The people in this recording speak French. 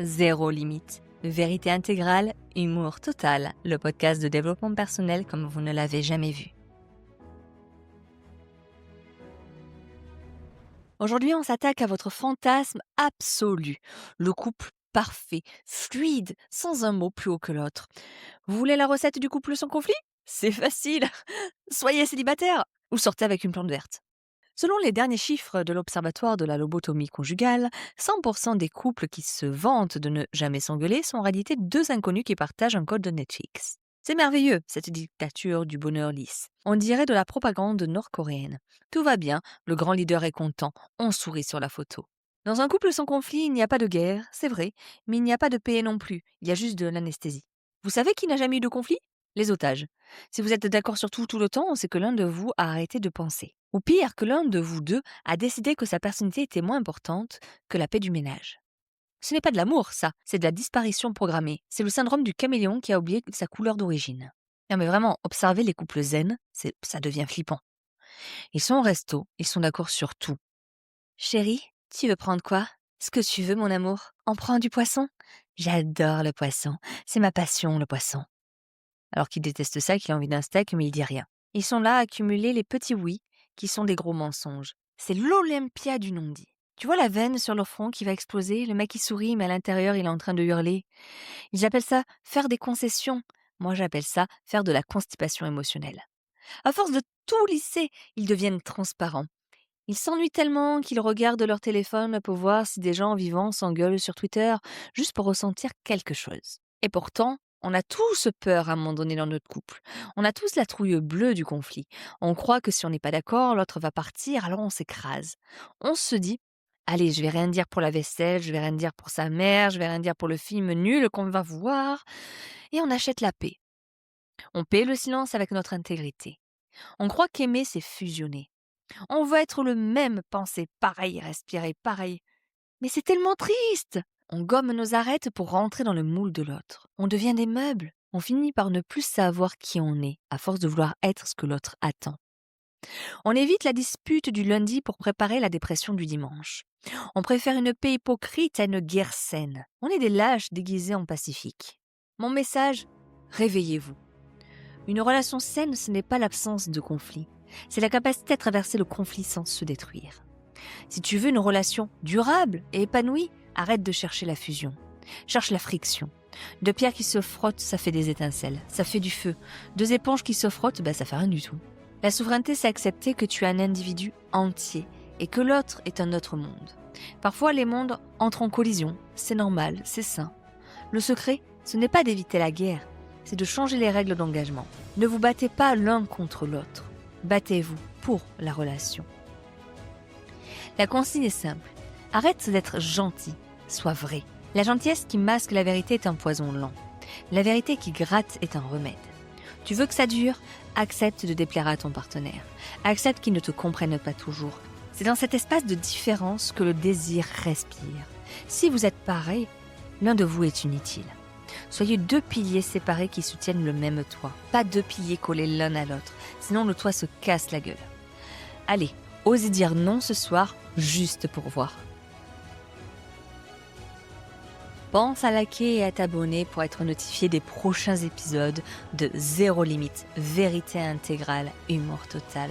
Zéro limite. Vérité intégrale, humour total. Le podcast de développement personnel comme vous ne l'avez jamais vu. Aujourd'hui, on s'attaque à votre fantasme absolu. Le couple parfait, fluide, sans un mot plus haut que l'autre. Vous voulez la recette du couple sans conflit? C'est facile. Soyez célibataire ou sortez avec une plante verte. Selon les derniers chiffres de l'Observatoire de la lobotomie conjugale, 100% des couples qui se vantent de ne jamais s'engueuler sont en réalité deux inconnus qui partagent un code de Netflix. C'est merveilleux, cette dictature du bonheur lisse. On dirait de la propagande nord-coréenne. Tout va bien, le grand leader est content, on sourit sur la photo. Dans un couple sans conflit, il n'y a pas de guerre, c'est vrai, mais il n'y a pas de paix non plus, il y a juste de l'anesthésie. Vous savez qui n'a jamais eu de conflit? Les otages. Si vous êtes d'accord sur tout le temps, c'est que l'un de vous a arrêté de penser. Ou pire, que l'un de vous deux a décidé que sa personnalité était moins importante que la paix du ménage. Ce n'est pas de l'amour, ça, c'est de la disparition programmée. C'est le syndrome du caméléon qui a oublié sa couleur d'origine. Non mais vraiment, observez les couples zen, ça devient flippant. Ils sont au resto, ils sont d'accord sur tout. Chérie, tu veux prendre quoi? Ce que tu veux, mon amour. On prend du poisson? J'adore le poisson. C'est ma passion, le poisson. Alors qu'il déteste ça, qu'il a envie d'un steak, mais il dit rien. Ils sont là à accumuler les petits oui, qui sont des gros mensonges. C'est l'Olympia du non-dit. Tu vois la veine sur leur front qui va exploser? Le mec il sourit, mais à l'intérieur il est en train de hurler. Ils appellent ça faire des concessions. Moi j'appelle ça faire de la constipation émotionnelle. À force de tout lisser, ils deviennent transparents. Ils s'ennuient tellement qu'ils regardent leur téléphone pour voir si des gens vivants s'engueulent sur Twitter, juste pour ressentir quelque chose. Et pourtant, on a tous peur à un moment donné dans notre couple. On a tous la trouille bleue du conflit. On croit que si on n'est pas d'accord, l'autre va partir, alors on s'écrase. On se dit, allez, je vais rien dire pour la vaisselle, je vais rien dire pour sa mère, je vais rien dire pour le film nul qu'on va voir. Et on achète la paix. On paie le silence avec notre intégrité. On croit qu'aimer, c'est fusionner. On veut être le même, penser pareil, respirer pareil. Mais c'est tellement triste! On gomme nos arêtes pour rentrer dans le moule de l'autre. On devient des meubles. On finit par ne plus savoir qui on est, à force de vouloir être ce que l'autre attend. On évite la dispute du lundi pour préparer la dépression du dimanche. On préfère une paix hypocrite à une guerre saine. On est des lâches déguisés en pacifiques. Mon message, réveillez-vous. Une relation saine, ce n'est pas l'absence de conflit. C'est la capacité à traverser le conflit sans se détruire. Si tu veux une relation durable et épanouie, arrête de chercher la fusion. Cherche la friction. Deux pierres qui se frottent, ça fait des étincelles, ça fait du feu. Deux éponges qui se frottent, ça fait rien du tout. La souveraineté, c'est accepter que tu es un individu entier et que l'autre est un autre monde. Parfois, les mondes entrent en collision. C'est normal, c'est sain. Le secret, ce n'est pas d'éviter la guerre, c'est de changer les règles d'engagement. Ne vous battez pas l'un contre l'autre. Battez-vous pour la relation. La consigne est simple. Arrête d'être gentil, sois vrai. La gentillesse qui masque la vérité est un poison lent. La vérité qui gratte est un remède. Tu veux que ça dure? Accepte de déplaire à ton partenaire. Accepte qu'il ne te comprenne pas toujours. C'est dans cet espace de différence que le désir respire. Si vous êtes pareil, l'un de vous est inutile. Soyez deux piliers séparés qui soutiennent le même toit. Pas deux piliers collés l'un à l'autre, sinon le toit se casse la gueule. Allez, osez dire non ce soir, juste pour voir. Pense à liker et à t'abonner pour être notifié des prochains épisodes de Zéro Limite, Vérité Intégrale, Humour Total.